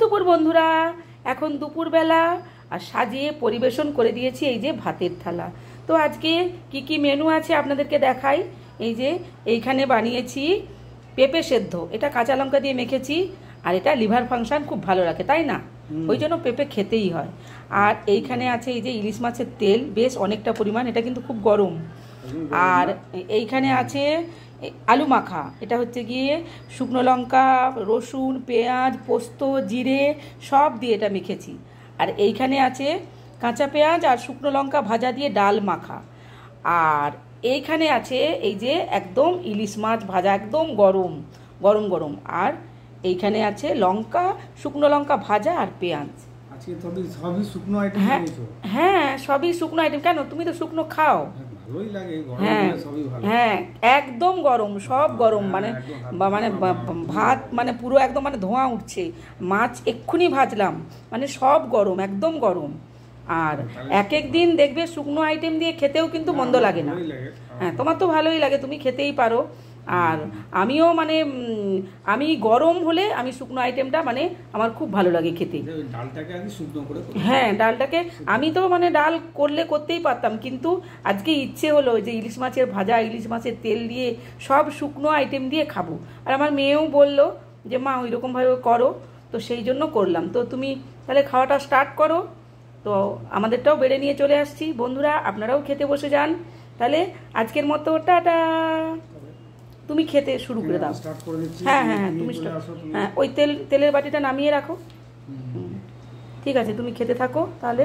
দুপুর বন্ধুরা, এখন দুপুরবেলা আর সাজিয়ে পরিবেশন করে দিয়েছি এই যে ভাতের থালা। তো আজকে কি কি মেনু আছে আপনাদেরকে দেখাই। এই যে এইখানে বানিয়েছি পেঁপে সেদ্ধ, এটা কাঁচা লঙ্কা দিয়ে মেখেছি, আর এটা লিভার ফাংশন খুব ভালো রাখে, তাই না? ওই জন্য পেঁপে খেতেই হয়। আর এইখানে আছে এই যে ইলিশ মাছের তেল, বেশ অনেকটা পরিমাণ, এটা কিন্তু খুব গরম। আর এইখানে আছে আলু মাখা, এটা হচ্ছে গিয়ে শুকনো লঙ্কা, রসুন, পেঁয়াজ, পোস্ত, জিরে সব দিয়ে এটা মেখেছি। আর এইখানে আছে কাঁচা পেঁয়াজ আর শুকনো লঙ্কা ভাজা দিয়ে ডাল মাখা। আর এইখানে আছে এই যে একদম ইলিশ মাছ ভাজা, একদম গরম গরম গরম। আর এইখানে আছে লঙ্কা, শুকনো লঙ্কা ভাজা আর পেঁয়াজ। সবই শুকনো আইটেম। হ্যাঁ, সবই শুকনো আইটেম। কেন, তুমি তো শুকনো খাও? হ্যাঁ হ্যাঁ, একদম গরম, সব গরম, মানে ভাত মানে পুরো একদম মানে ধোঁয়া উঠছে। মাছ এক্ষুনি ভাজলাম, মানে সব গরম, একদম গরম। আর এক এক দিন দেখবে শুকনো আইটেম দিয়ে খেতেও কিন্তু মন্দ লাগে না। হ্যাঁ, তোমার তো ভালোই লাগে, তুমি খেতেই পারো। আর আমিও মানে আমি গরম হলে আমি শুকনো আইটেমটা মানে আমার খুব ভালো লাগে খেতে। হ্যাঁ, ডালটাকে আমি তো মানে ডাল করলে করতেই পারতাম, কিন্তু আজকে ইচ্ছে হলো যে ইলিশ মাছের ভাজা, ইলিশ মাছের তেল দিয়ে সব শুকনো আইটেম দিয়ে খাবো। আর আমার মেয়েও বললো যে মা ওই রকমভাবে করো, তো সেই জন্য করলাম। তো তুমি তাহলে খাওয়াটা স্টার্ট করো। তো আমাদেরটাও বেড়ে নিয়ে চলে আসছি বন্ধুরা, আপনারাও খেতে বসে যান। তাহলে আজকের মতো টাটা। তুমি খেতে শুরু করে দাও। হ্যাঁ হ্যাঁ হ্যাঁ, তুমি হ্যাঁ ওই তেলের বাটিটা নামিয়ে রাখো। ঠিক আছে, তুমি খেতে থাকো তাহলে।